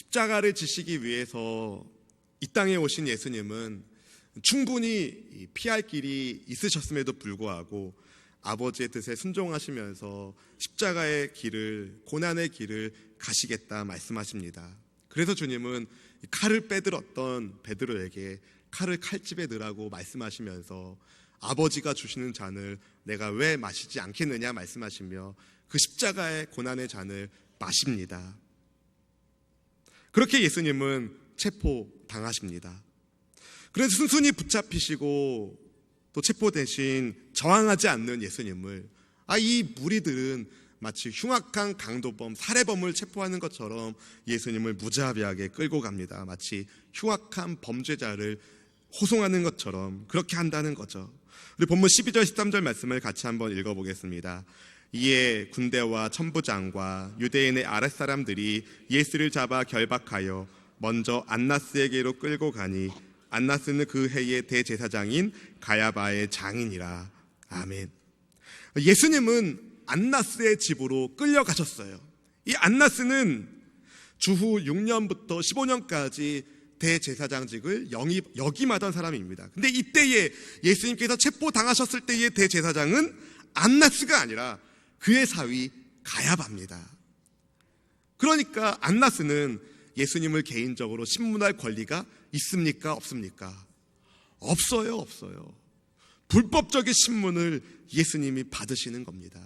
십자가를 지시기 위해서 이 땅에 오신 예수님은 충분히 피할 길이 있으셨음에도 불구하고 아버지의 뜻에 순종하시면서 십자가의 길을, 고난의 길을 가시겠다 말씀하십니다. 그래서 주님은 칼을 빼들었던 베드로에게 칼을 칼집에 넣으라고 말씀하시면서 아버지가 주시는 잔을 내가 왜 마시지 않겠느냐 말씀하시며 그 십자가의 고난의 잔을 마십니다. 그렇게 예수님은 체포당하십니다. 그래서 순순히 붙잡히시고 또 체포 대신 저항하지 않는 예수님을 이 무리들은 마치 흉악한 강도범, 살해범을 체포하는 것처럼 예수님을 무자비하게 끌고 갑니다. 마치 흉악한 범죄자를 호송하는 것처럼 그렇게 한다는 거죠. 우리 본문 12절 13절 말씀을 같이 한번 읽어보겠습니다. 이에 군대와 천부장과 유대인의 아랫사람들이 예수를 잡아 결박하여 먼저 안나스에게로 끌고 가니 안나스는 그 해의 대제사장인 가야바의 장인이라. 아멘. 예수님은 안나스의 집으로 끌려가셨어요. 이 안나스는 주후 6년부터 15년까지 대제사장직을 역임하던 사람입니다. 근데 이때에 예수님께서 체포당하셨을 때의 대제사장은 안나스가 아니라 그의 사위 가야바입니다. 그러니까 안나스는 예수님을 개인적으로 신문할 권리가 있습니까? 없습니까? 없어요. 불법적인 신문을 예수님이 받으시는 겁니다.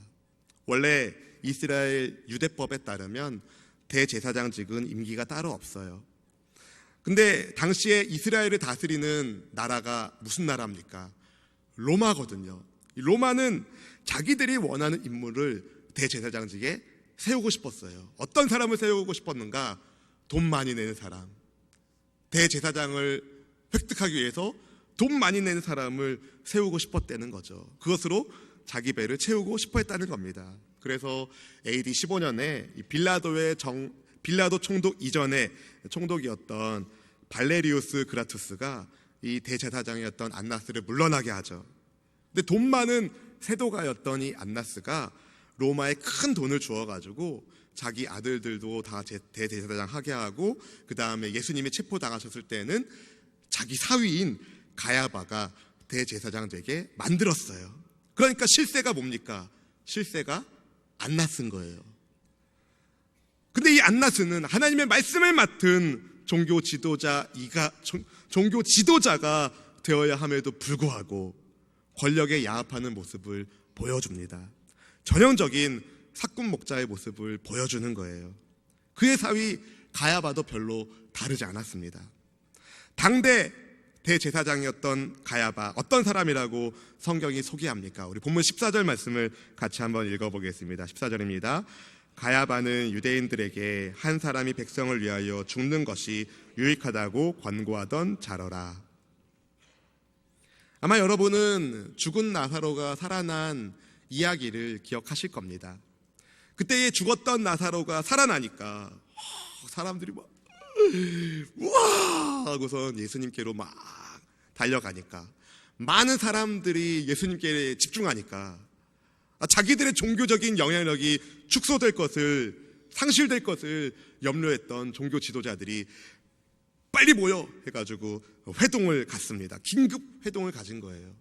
원래 이스라엘 유대법에 따르면 대제사장직은 임기가 따로 없어요. 근데 당시에 이스라엘을 다스리는 나라가 무슨 나라입니까? 로마거든요. 로마는 자기들이 원하는 인물을 대제사장직에 세우고 싶었어요. 어떤 사람을 세우고 싶었는가? 돈 많이 내는 사람. 대제사장을 획득하기 위해서 돈 많이 내는 사람을 세우고 싶었다는 거죠. 그것으로 자기 배를 채우고 싶어 했다는 겁니다. 그래서 AD 15년에 빌라도 총독 이전에 총독이었던 발레리우스 그라투스가 이 대제사장이었던 안나스를 물러나게 하죠. 근데 돈 많은 세도가였던 이 안나스가 로마에 큰 돈을 주어가지고 자기 아들들도 다 대제사장 하게 하고 그 다음에 예수님이 체포당하셨을 때는 자기 사위인 가야바가 대제사장되게 만들었어요. 그러니까 실세가 뭡니까? 실세가 안나스인 거예요. 근데 이 안나스는 하나님의 말씀을 맡은 종교 지도자가 되어야 함에도 불구하고 권력에 야합하는 모습을 보여줍니다. 전형적인 사꾼 목자의 모습을 보여주는 거예요. 그의 사위 가야바도 별로 다르지 않았습니다. 당대 대제사장이었던 가야바, 어떤 사람이라고 성경이 소개합니까? 우리 본문 14절 말씀을 같이 한번 읽어보겠습니다. 14절입니다. 가야바는 유대인들에게 한 사람이 백성을 위하여 죽는 것이 유익하다고 권고하던 자러라. 아마 여러분은 죽은 나사로가 살아난 이야기를 기억하실 겁니다. 그때에 죽었던 나사로가 살아나니까 사람들이 막 우와 하고선 예수님께로 막 달려가니까 많은 사람들이 예수님께 집중하니까 자기들의 종교적인 영향력이 축소될 것을, 상실될 것을 염려했던 종교 지도자들이 빨리 모여 해가지고 회동을 갖습니다. 긴급 회동을 가진 거예요.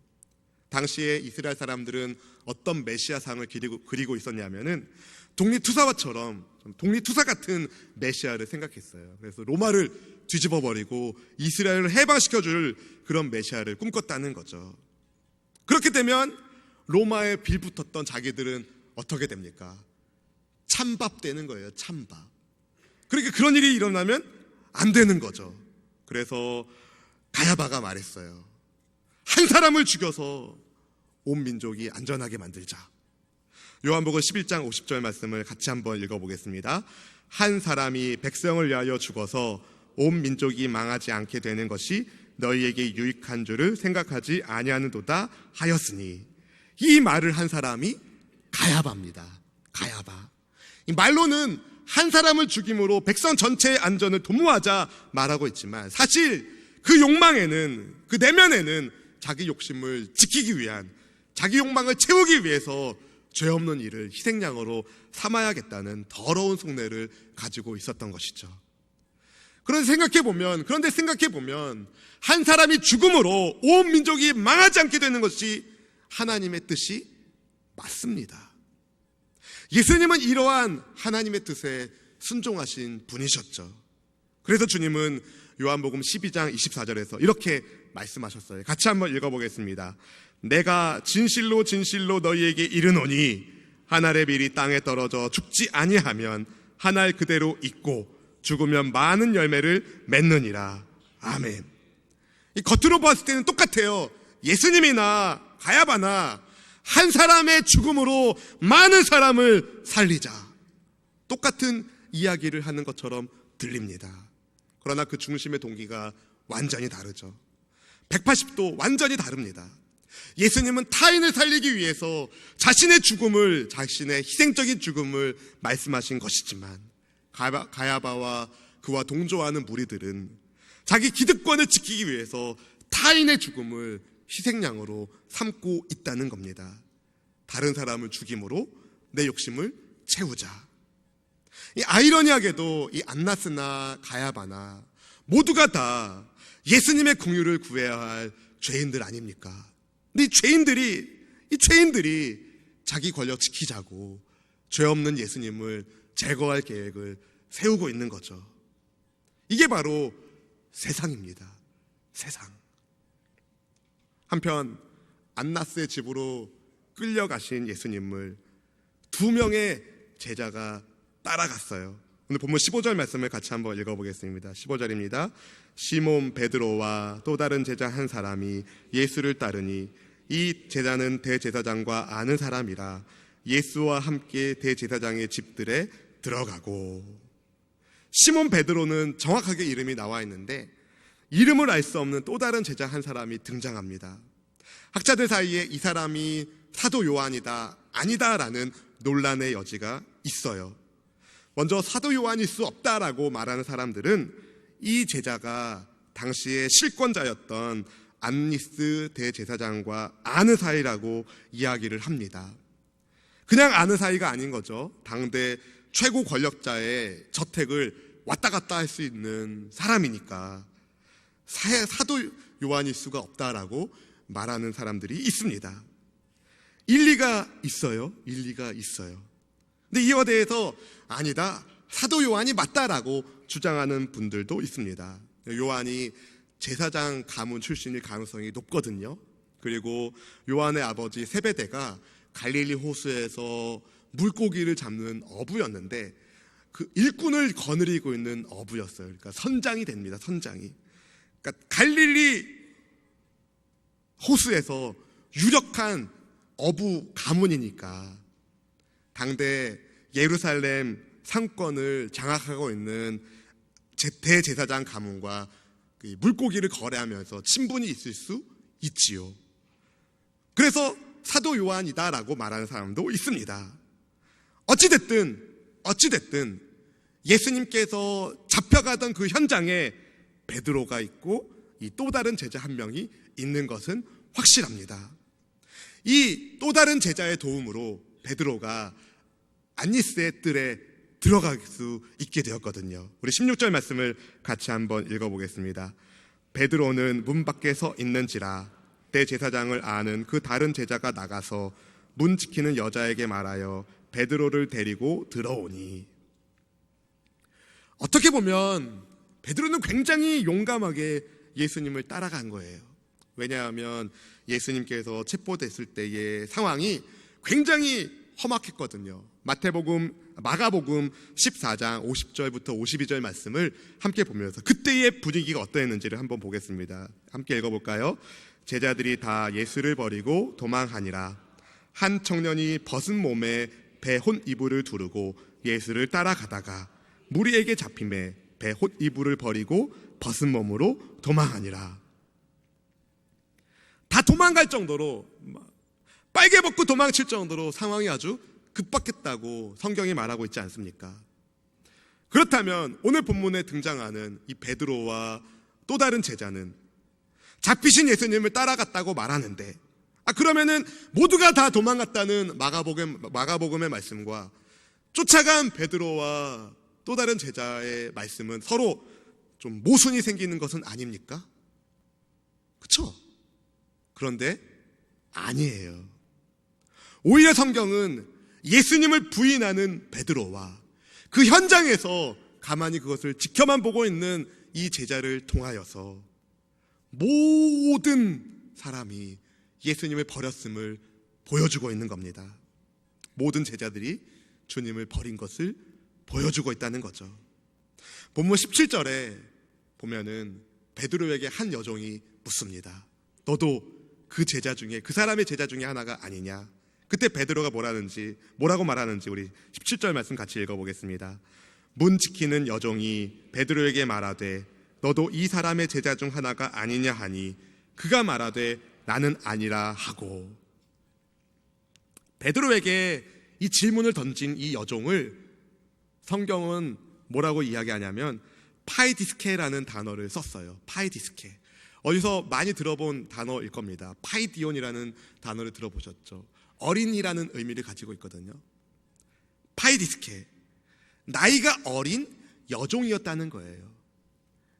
당시에 이스라엘 사람들은 어떤 메시아상을 그리고 있었냐면은 독립투사와처럼 독립투사 같은 메시아를 생각했어요. 그래서 로마를 뒤집어버리고 이스라엘을 해방시켜줄 그런 메시아를 꿈꿨다는 거죠. 그렇게 되면 로마에 빌붙었던 자기들은 어떻게 됩니까? 찬밥되는 거예요. 찬밥. 그러니까 그런 일이 일어나면 안 되는 거죠. 그래서 가야바가 말했어요. 한 사람을 죽여서 온 민족이 안전하게 만들자. 요한복음 11장 50절 말씀을 같이 한번 읽어보겠습니다. 한 사람이 백성을 위하여 죽어서 온 민족이 망하지 않게 되는 것이 너희에게 유익한 줄을 생각하지 아니하는도다 하였으니. 이 말을 한 사람이 가야바입니다. 가야바. 이 말로는 한 사람을 죽임으로 백성 전체의 안전을 도모하자 말하고 있지만 사실 그 욕망에는, 그 내면에는 자기 욕심을 지키기 위한, 자기 욕망을 채우기 위해서 죄 없는 일을 희생양으로 삼아야겠다는 더러운 속내를 가지고 있었던 것이죠. 그런데 생각해보면 한 사람이 죽음으로 온 민족이 망하지 않게 되는 것이 하나님의 뜻이 맞습니다. 예수님은 이러한 하나님의 뜻에 순종하신 분이셨죠. 그래서 주님은 요한복음 12장 24절에서 이렇게 말씀하셨어요. 같이 한번 읽어보겠습니다. 내가 진실로 진실로 너희에게 이르노니 한 알의 밀이 땅에 떨어져 죽지 아니하면 한 알 그대로 있고 죽으면 많은 열매를 맺느니라. 아멘. 이 겉으로 봤을 때는 똑같아요. 예수님이나 가야바나 한 사람의 죽음으로 많은 사람을 살리자, 똑같은 이야기를 하는 것처럼 들립니다. 그러나 그 중심의 동기가 완전히 다르죠. 180도 완전히 다릅니다. 예수님은 타인을 살리기 위해서 자신의 희생적인 죽음을 말씀하신 것이지만, 가야바와 그와 동조하는 무리들은 자기 기득권을 지키기 위해서 타인의 죽음을 희생양으로 삼고 있다는 겁니다. 다른 사람을 죽임으로 내 욕심을 채우자. 이 아이러니하게도 이 안나스나 가야바나 모두가 다 예수님의 긍휼을 구해야 할 죄인들 아닙니까? 근데 이 죄인들이 자기 권력 지키자고 죄 없는 예수님을 제거할 계획을 세우고 있는 거죠. 이게 바로 세상입니다. 세상. 한편 안나스의 집으로 끌려가신 예수님을 2명의 제자가 따라갔어요. 오늘 본문 15절 말씀을 같이 한번 읽어보겠습니다. 15절입니다. 시몬 베드로와 또 다른 제자 한 사람이 예수를 따르니 이 제자는 대제사장과 아는 사람이라 예수와 함께 대제사장의 집들에 들어가고. 시몬 베드로는 정확하게 이름이 나와 있는데 이름을 알 수 없는 또 다른 제자 한 사람이 등장합니다. 학자들 사이에 이 사람이 사도 요한이다, 아니다라는 논란의 여지가 있어요. 먼저 사도 요한일 수 없다라고 말하는 사람들은 이 제자가 당시의 실권자였던 안니스 대제사장과 아는 사이라고 이야기를 합니다. 그냥 아는 사이가 아닌 거죠. 당대 최고 권력자의 저택을 왔다 갔다 할 수 있는 사람이니까 사도 요한일 수가 없다라고 말하는 사람들이 있습니다. 일리가 있어요. 근데 이와 대해서 아니다, 사도 요한이 맞다라고 주장하는 분들도 있습니다. 요한이 제사장 가문 출신일 가능성이 높거든요. 그리고 요한의 아버지 세베대가 갈릴리 호수에서 물고기를 잡는 어부였는데 그 일꾼을 거느리고 있는 어부였어요. 그러니까 선장이 됩니다. 선장이. 그러니까 갈릴리 호수에서 유력한 어부 가문이니까 당대 예루살렘 상권을 장악하고 있는 대제사장 가문과 물고기를 거래하면서 친분이 있을 수 있지요. 그래서 사도 요한이다라고 말하는 사람도 있습니다. 어찌됐든 예수님께서 잡혀가던 그 현장에 베드로가 있고 이 또 다른 제자 한 명이 있는 것은 확실합니다. 이 또 다른 제자의 도움으로 베드로가 안니스의 뜰에 들어갈 수 있게 되었거든요. 우리 16절 말씀을 같이 한번 읽어보겠습니다. 베드로는 문 밖에 서 있는지라 대제사장을 아는 그 다른 제자가 나가서 문 지키는 여자에게 말하여 베드로를 데리고 들어오니. 어떻게 보면 베드로는 굉장히 용감하게 예수님을 따라간 거예요. 왜냐하면 예수님께서 체포됐을 때의 상황이 굉장히 험악했거든요. 마가복음 14장 50절부터 52절 말씀을 함께 보면서 그때의 분위기가 어떠했는지를 한번 보겠습니다. 함께 읽어볼까요? 제자들이 다 예수를 버리고 도망하니라. 한 청년이 벗은 몸에 배 혼 이불을 두르고 예수를 따라가다가 무리에게 잡힘에 배 혼 이불을 버리고 벗은 몸으로 도망하니라. 다 도망갈 정도로, 빨개 벗고 도망칠 정도로 상황이 아주 급박했다고 성경이 말하고 있지 않습니까? 그렇다면 오늘 본문에 등장하는 이 베드로와 또 다른 제자는 잡히신 예수님을 따라갔다고 말하는데, 그러면은 모두가 다 도망갔다는 마가복음의 말씀과 쫓아간 베드로와 또 다른 제자의 말씀은 서로 좀 모순이 생기는 것은 아닙니까? 그렇죠? 그런데 아니에요. 오히려 성경은 예수님을 부인하는 베드로와 그 현장에서 가만히 그것을 지켜만 보고 있는 이 제자를 통하여서 모든 사람이 예수님을 버렸음을 보여주고 있는 겁니다. 모든 제자들이 주님을 버린 것을 보여주고 있다는 거죠. 본문 17절에 보면은 베드로에게 한 여종이 묻습니다. 너도 그 제자 중에, 그 사람의 제자 중에 하나가 아니냐? 그때 베드로가 뭐라고 말하는지 우리 17절 말씀 같이 읽어보겠습니다. 문 지키는 여종이 베드로에게 말하되 너도 이 사람의 제자 중 하나가 아니냐 하니 그가 말하되 나는 아니라 하고. 베드로에게 이 질문을 던진 이 여종을 성경은 뭐라고 이야기하냐면 파이디스케라는 단어를 썼어요. 파이디스케. 어디서 많이 들어본 단어일 겁니다. 파이디온이라는 단어를 들어보셨죠? 어린이라는 의미를 가지고 있거든요. 파이디스케. 나이가 어린 여종이었다는 거예요.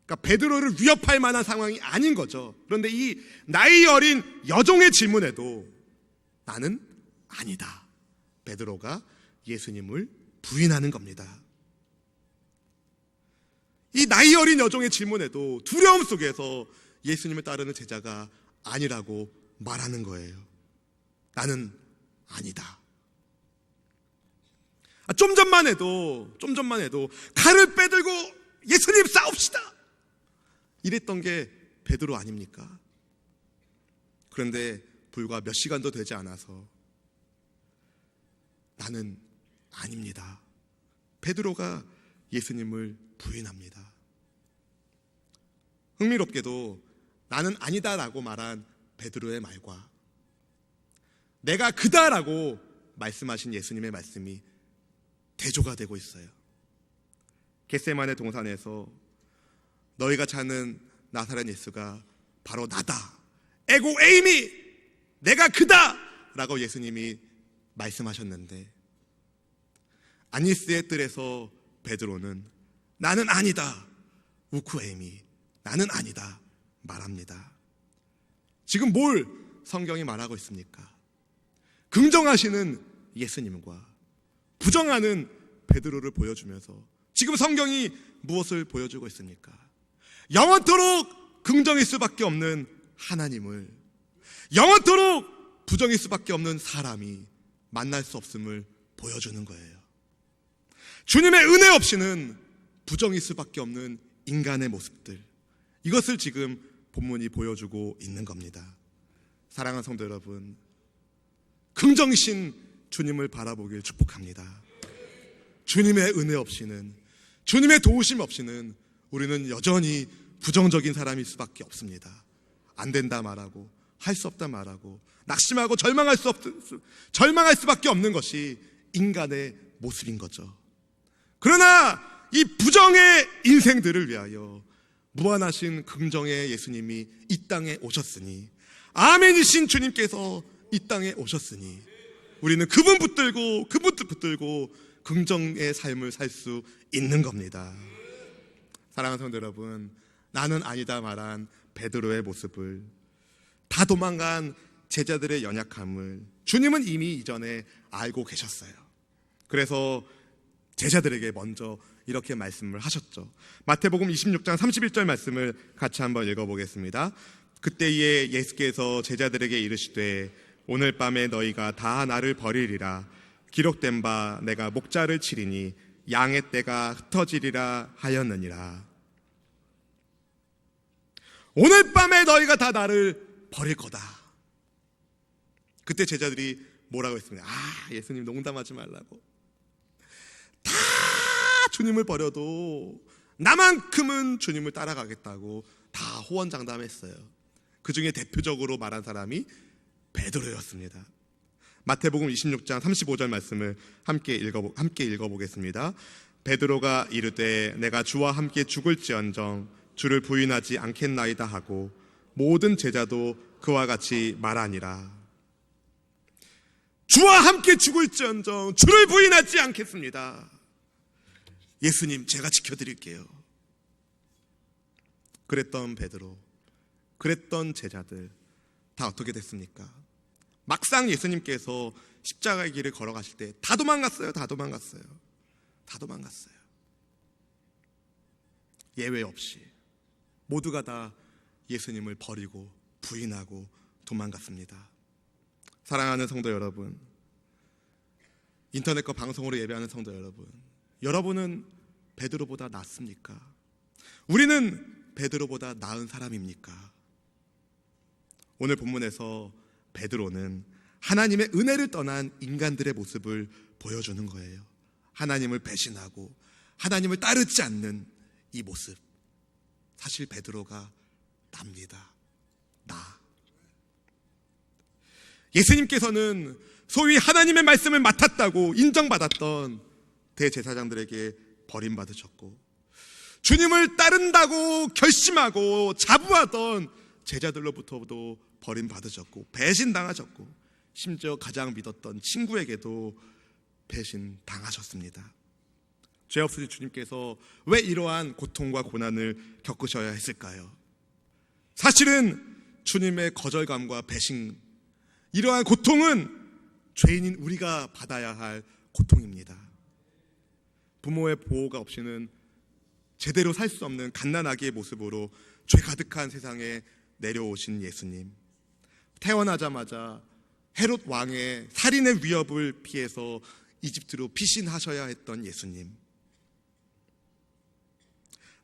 그러니까 베드로를 위협할 만한 상황이 아닌 거죠. 그런데 이 나이 어린 여종의 질문에도 나는 아니다. 베드로가 예수님을 부인하는 겁니다. 이 나이 어린 여종의 질문에도 두려움 속에서 예수님을 따르는 제자가 아니라고 말하는 거예요. 나는 아니다. 좀 전만 해도 칼을 빼들고 예수님 싸웁시다 이랬던 게 베드로 아닙니까? 그런데 불과 몇 시간도 되지 않아서 나는 아닙니다. 베드로가 예수님을 부인합니다. 흥미롭게도 나는 아니다라고 말한 베드로의 말과 내가 그다라고 말씀하신 예수님의 말씀이 대조가 되고 있어요. 겟세마네 동산에서 너희가 찾는 나사렛 예수가 바로 나다. 에고 에이미, 내가 그다 라고 예수님이 말씀하셨는데 안니스의 뜰에서 베드로는 나는 아니다. 우쿠 에이미, 나는 아니다 말합니다. 지금 뭘 성경이 말하고 있습니까? 긍정하시는 예수님과 부정하는 베드로를 보여주면서 지금 성경이 무엇을 보여주고 있습니까? 영원토록 긍정일 수밖에 없는 하나님을, 영원토록 부정일 수밖에 없는 사람이 만날 수 없음을 보여주는 거예요. 주님의 은혜 없이는 부정일 수밖에 없는 인간의 모습들, 이것을 지금 본문이 보여주고 있는 겁니다. 사랑하는 성도 여러분, 긍정이신 주님을 바라보길 축복합니다. 주님의 은혜 없이는, 주님의 도우심 없이는 우리는 여전히 부정적인 사람일 수밖에 없습니다. 안 된다 말하고, 할 수 없다 말하고, 낙심하고 절망할 수밖에 없는 것이 인간의 모습인 거죠. 그러나 이 부정의 인생들을 위하여 무한하신 긍정의 예수님이 이 땅에 오셨으니, 아멘이신 주님께서 이 땅에 오셨으니 우리는 그분 붙들고 긍정의 삶을 살 수 있는 겁니다. 사랑하는 성도 여러분, 나는 아니다 말한 베드로의 모습을, 다 도망간 제자들의 연약함을 주님은 이미 이전에 알고 계셨어요. 그래서 제자들에게 먼저 이렇게 말씀을 하셨죠. 마태복음 26장 31절 말씀을 같이 한번 읽어보겠습니다. 그때에 예수께서 제자들에게 이르시되 오늘 밤에 너희가 다 나를 버리리라. 기록된 바 내가 목자를 치리니 양의 떼가 흩어지리라 하였느니라. 오늘 밤에 너희가 다 나를 버릴 거다. 그때 제자들이 뭐라고 했습니까? 예수님 농담하지 말라고. 다 주님을 버려도 나만큼은 주님을 따라가겠다고 다 호언장담했어요. 그 중에 대표적으로 말한 사람이 베드로였습니다. 마태복음 26장 35절 말씀을 함께 읽어보겠습니다. 베드로가 이르되 내가 주와 함께 죽을지언정 주를 부인하지 않겠나이다 하고 모든 제자도 그와 같이 말하니라. 주와 함께 죽을지언정 주를 부인하지 않겠습니다. 예수님, 제가 지켜드릴게요. 그랬던 베드로, 그랬던 제자들 다 어떻게 됐습니까? 막상 예수님께서 십자가의 길을 걸어가실 때 다 도망갔어요. 다 도망갔어요. 다 도망갔어요. 예외 없이 모두가 다 예수님을 버리고 부인하고 도망갔습니다. 사랑하는 성도 여러분, 인터넷과 방송으로 예배하는 성도 여러분, 여러분은 베드로보다 낫습니까? 우리는 베드로보다 나은 사람입니까? 오늘 본문에서 베드로는 하나님의 은혜를 떠난 인간들의 모습을 보여주는 거예요. 하나님을 배신하고 하나님을 따르지 않는 이 모습. 사실 베드로가 납니다. 나. 예수님께서는 소위 하나님의 말씀을 맡았다고 인정받았던 대제사장들에게 버림받으셨고, 주님을 따른다고 결심하고 자부하던 제자들로부터도 버림받으셨고 배신당하셨고, 심지어 가장 믿었던 친구에게도 배신당하셨습니다. 죄 없으신 주님께서 왜 이러한 고통과 고난을 겪으셔야 했을까요? 사실은 주님의 거절감과 배신, 이러한 고통은 죄인인 우리가 받아야 할 고통입니다. 부모의 보호가 없이는 제대로 살 수 없는 갓난아기의 모습으로 죄 가득한 세상에 내려오신 예수님, 태어나자마자 헤롯 왕의 살인의 위협을 피해서 이집트로 피신하셔야 했던 예수님,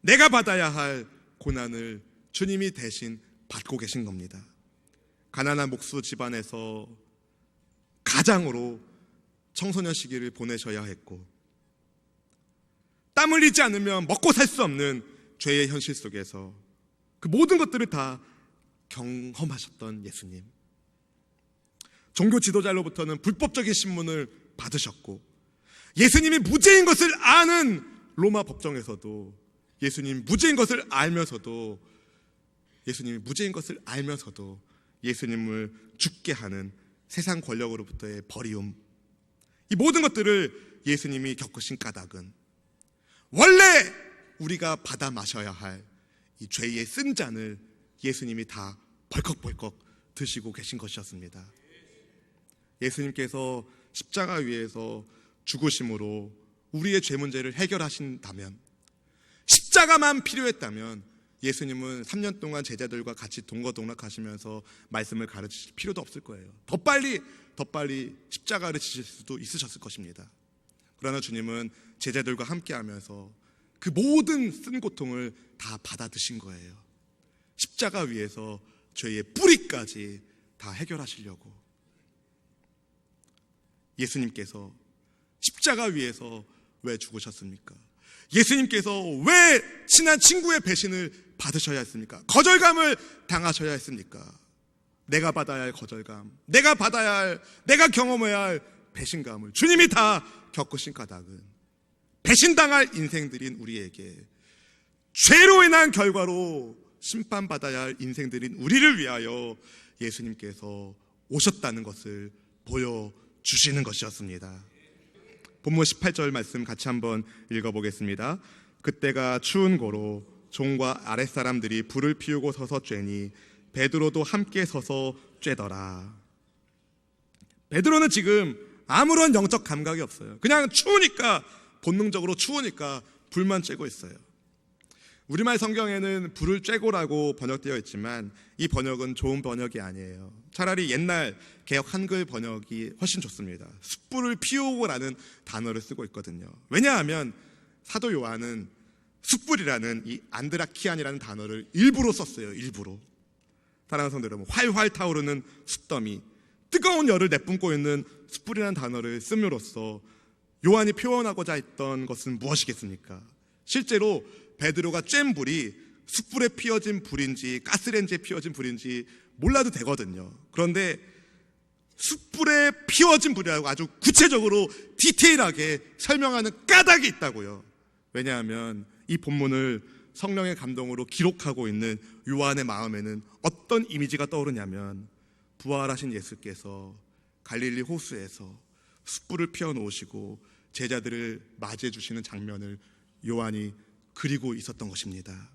내가 받아야 할 고난을 주님이 대신 받고 계신 겁니다. 가난한 목수 집안에서 가장으로 청소년 시기를 보내셔야 했고, 땀 흘리지 않으면 먹고 살 수 없는 죄의 현실 속에서 그 모든 것들을 다 경험하셨던 예수님, 종교 지도자로부터는 불법적인 신문을 받으셨고, 예수님이 무죄인 것을 아는 로마 법정에서도 예수님이 무죄인 것을 알면서도 예수님을 죽게 하는 세상 권력으로부터의 버리움, 이 모든 것들을 예수님이 겪으신 까닭은 원래 우리가 받아 마셔야 할 이 죄의 쓴 잔을 예수님이 다 벌컥벌컥 드시고 계신 것이었습니다. 예수님께서 십자가 위에서 죽으심으로 우리의 죄 문제를 해결하신다면, 십자가만 필요했다면 예수님은 3년 동안 제자들과 같이 동거동락하시면서 말씀을 가르치실 필요도 없을 거예요. 더 빨리 십자가를 지실 수도 있으셨을 것입니다. 그러나 주님은 제자들과 함께하면서 그 모든 쓴 고통을 다 받아 드신 거예요. 십자가 위에서 죄의 뿌리까지 다 해결하시려고. 예수님께서 십자가 위에서 왜 죽으셨습니까? 예수님께서 왜 친한 친구의 배신을 받으셔야 했습니까? 거절감을 당하셔야 했습니까? 내가 받아야 할 거절감, 내가 경험해야 할 배신감을 주님이 다 겪으신 까닭은 배신당할 인생들인 우리에게, 죄로 인한 결과로 심판받아야 할 인생들인 우리를 위하여 예수님께서 오셨다는 것을 보여주시는 것이었습니다. 본문 18절 말씀 같이 한번 읽어보겠습니다. 그때가 추운 고로 종과 아랫사람들이 불을 피우고 서서 쬐니 베드로도 함께 서서 쬐더라. 베드로는 지금 아무런 영적 감각이 없어요. 그냥 추우니까, 본능적으로 추우니까 불만 쬐고 있어요. 우리말 성경에는 불을 쬐고라고 번역되어 있지만 이 번역은 좋은 번역이 아니에요. 차라리 옛날 개역 한글 번역이 훨씬 좋습니다. 숯불을 피우고라는 단어를 쓰고 있거든요. 왜냐하면 사도 요한은 숯불이라는 이 안드라키안이라는 단어를 일부러 썼어요. 일부러. 사랑하는 성도 여러분, 활활 타오르는 숯더미, 뜨거운 열을 내뿜고 있는 숯불이라는 단어를 씀으로써 요한이 표현하고자 했던 것은 무엇이겠습니까? 실제로 베드로가 쬐 불이 숯불에 피워진 불인지 가스레인지에 피워진 불인지 몰라도 되거든요. 그런데 숯불에 피워진 불이라고 아주 구체적으로 디테일하게 설명하는 까닭이 있다고요. 왜냐하면 이 본문을 성령의 감동으로 기록하고 있는 요한의 마음에는 어떤 이미지가 떠오르냐면, 부활하신 예수께서 갈릴리 호수에서 숯불을 피워놓으시고 제자들을 맞이해 주시는 장면을 요한이 그리고 있었던 것입니다.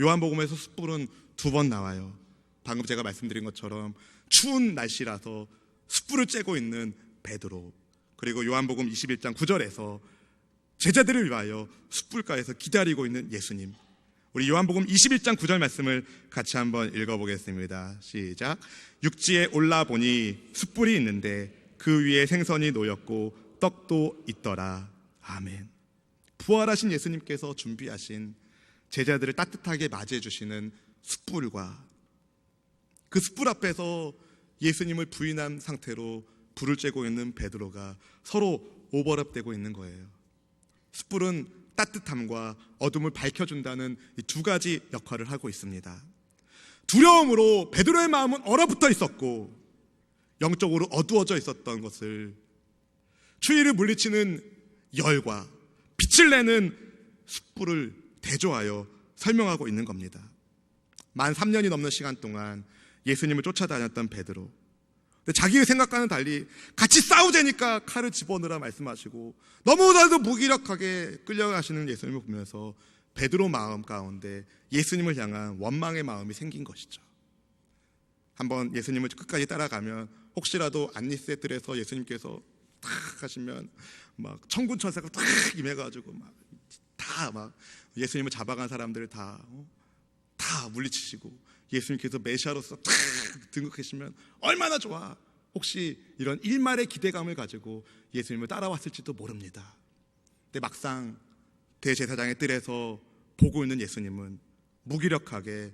요한복음에서 숯불은 2번 나와요. 방금 제가 말씀드린 것처럼 추운 날씨라서 숯불을 쬐고 있는 베드로, 그리고 요한복음 21장 9절에서 제자들을 위하여 숯불가에서 기다리고 있는 예수님. 우리 요한복음 21장 9절 말씀을 같이 한번 읽어보겠습니다. 시작. 육지에 올라보니 숯불이 있는데 그 위에 생선이 놓였고 떡도 있더라. 아멘. 부활하신 예수님께서 준비하신 제자들을 따뜻하게 맞이해 주시는 숯불과 그 숯불 앞에서 예수님을 부인한 상태로 불을 쬐고 있는 베드로가 서로 오버랩되고 있는 거예요. 숯불은 따뜻함과 어둠을 밝혀준다는 이 2가지 역할을 하고 있습니다. 두려움으로 베드로의 마음은 얼어붙어 있었고 영적으로 어두워져 있었던 것을 추위를 물리치는 열과 빛을 내는 숯불을 대조하여 설명하고 있는 겁니다. 만 3년이 넘는 시간 동안 예수님을 쫓아다녔던 베드로, 근데 자기의 생각과는 달리 같이 싸우자니까 칼을 집어넣으라 말씀하시고 너무나도 무기력하게 끌려가시는 예수님을 보면서 베드로 마음 가운데 예수님을 향한 원망의 마음이 생긴 것이죠. 한번 예수님을 끝까지 따라가면 혹시라도 안리스의 뜰에서 예수님께서 탁 하시면 막 천군 천사가 탁 임해가지고 막 예수님을 잡아간 사람들을 다 물리치시고 예수님께서 메시아로서 탁 등극하시면 얼마나 좋아. 혹시 이런 일말의 기대감을 가지고 예수님을 따라왔을지도 모릅니다. 근데 막상 대제사장의 뜰에서 보고 있는 예수님은 무기력하게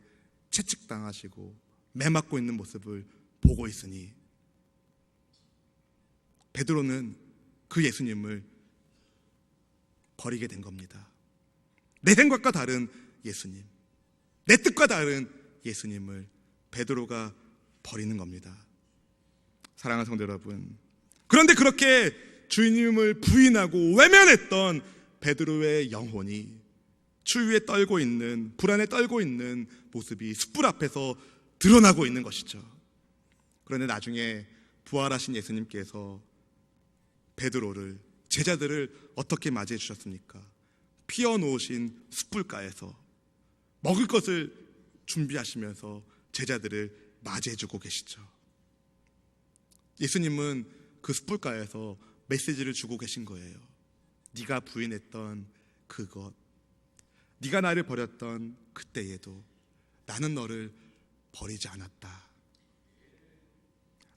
채찍당하시고 매맞고 있는 모습을 보고 있으니 베드로는 그 예수님을 버리게 된 겁니다. 내 생각과 다른 예수님, 내 뜻과 다른 예수님을 베드로가 버리는 겁니다. 사랑하는 성도 여러분, 그런데 그렇게 주님을 부인하고 외면했던 베드로의 영혼이 추위에 떨고 있는, 불안에 떨고 있는 모습이 숯불 앞에서 드러나고 있는 것이죠. 그런데 나중에 부활하신 예수님께서 베드로를, 제자들을 어떻게 맞이해 주셨습니까? 피어놓으신 숯불가에서 먹을 것을 준비하시면서 제자들을 맞이해주고 계시죠. 예수님은 그 숯불가에서 메시지를 주고 계신 거예요. 네가 부인했던 그것, 네가 나를 버렸던 그때에도 나는 너를 버리지 않았다.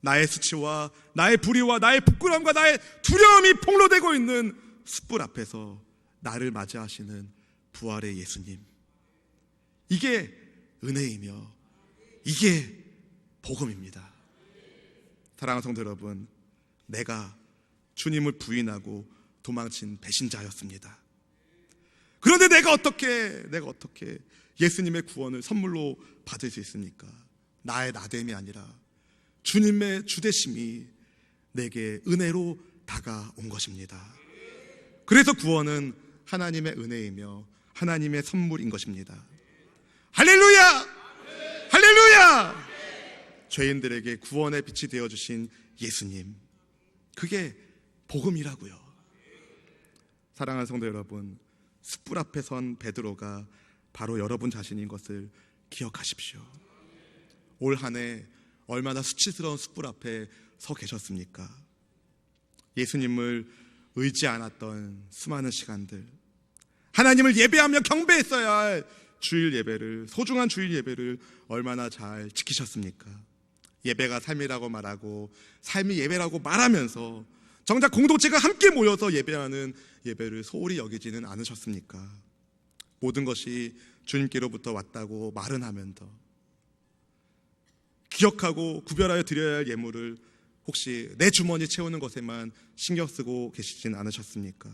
나의 수치와 나의 불의와 나의 부끄러움과 나의 두려움이 폭로되고 있는 숯불 앞에서 나를 맞이하시는 부활의 예수님, 이게 은혜이며 이게 복음입니다. 사랑하는 성도 여러분, 내가 주님을 부인하고 도망친 배신자였습니다. 그런데 내가 어떻게 예수님의 구원을 선물로 받을 수 있습니까? 나의 나됨이 아니라 주님의 주되심이 내게 은혜로 다가온 것입니다. 그래서 구원은 하나님의 은혜이며 하나님의 선물인 것입니다. 할렐루야! 할렐루야! 죄인들에게 구원의 빛이 되어주신 예수님, 그게 복음이라고요. 사랑하는 성도 여러분, 숯불 앞에 선 베드로가 바로 여러분 자신인 것을 기억하십시오. 올 한 해 얼마나 수치스러운 숯불 앞에 서 계셨습니까? 예수님을 의지 않았던 수많은 시간들, 하나님을 예배하며 경배했어야 할 주일 예배를, 소중한 주일 예배를 얼마나 잘 지키셨습니까? 예배가 삶이라고 말하고 삶이 예배라고 말하면서 정작 공동체가 함께 모여서 예배하는 예배를 소홀히 여기지는 않으셨습니까? 모든 것이 주님께로부터 왔다고 말은 하면서 기억하고 구별하여 드려야 할 예물을 혹시 내 주머니 채우는 것에만 신경 쓰고 계시진 않으셨습니까?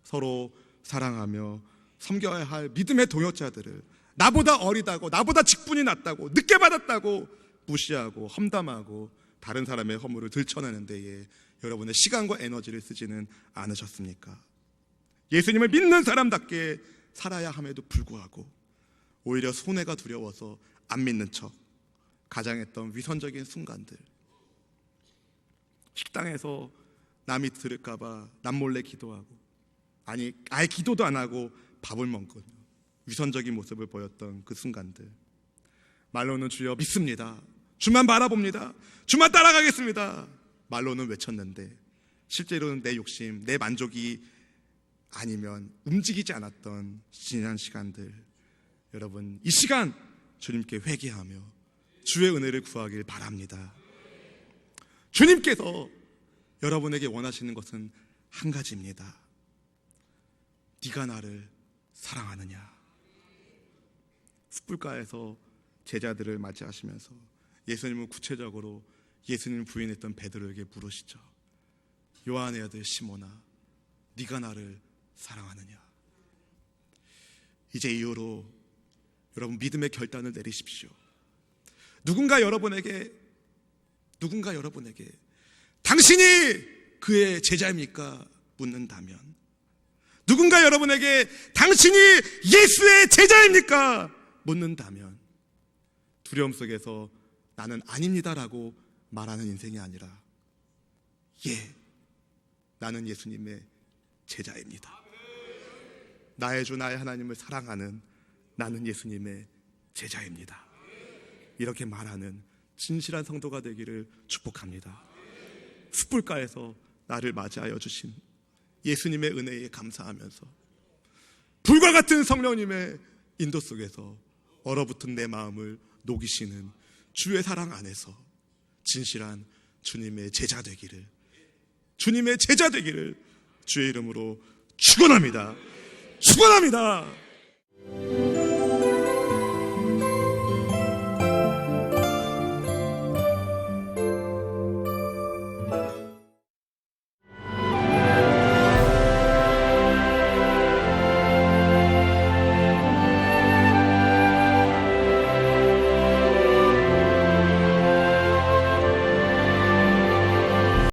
서로 사랑하며 섬겨야 할 믿음의 동역자들을 나보다 어리다고, 나보다 직분이 낮다고, 늦게 받았다고 무시하고 험담하고 다른 사람의 허물을 들춰내는 데에 여러분의 시간과 에너지를 쓰지는 않으셨습니까? 예수님을 믿는 사람답게 살아야 함에도 불구하고 오히려 손해가 두려워서 안 믿는 척 가장했던 위선적인 순간들, 식당에서 남이 들을까봐 남몰래 기도하고, 아니 아예 기도도 안 하고 밥을 먹거든요. 위선적인 모습을 보였던 그 순간들, 말로는 주여 믿습니다, 주만 바라봅니다, 주만 따라가겠습니다, 말로는 외쳤는데 실제로는 내 욕심, 내 만족이 아니면 움직이지 않았던 지난 시간들, 여러분 이 시간 주님께 회개하며 주의 은혜를 구하길 바랍니다. 주님께서 여러분에게 원하시는 것은 한 가지입니다. 네가 나를 사랑하느냐. 숯불가에서 제자들을 맞이하시면서 예수님은 구체적으로 예수님을 부인했던 베드로에게 물으시죠. 요한의 아들 시몬아, 네가 나를 사랑하느냐. 이제 이후로 여러분 믿음의 결단을 내리십시오. 누군가 여러분에게 당신이 그의 제자입니까? 묻는다면, 누군가 여러분에게 당신이 예수의 제자입니까? 묻는다면, 두려움 속에서 나는 아닙니다라고 말하는 인생이 아니라, 예, 나는 예수님의 제자입니다, 나의 주 나의 하나님을 사랑하는 나는 예수님의 제자입니다, 이렇게 말하는 진실한 성도가 되기를 축복합니다. 숯불가에서 나를 맞이하여 주신 예수님의 은혜에 감사하면서 불과 같은 성령님의 인도 속에서 얼어붙은 내 마음을 녹이시는 주의 사랑 안에서 진실한 주님의 제자 되기를 주의 이름으로 축원합니다. 축원합니다.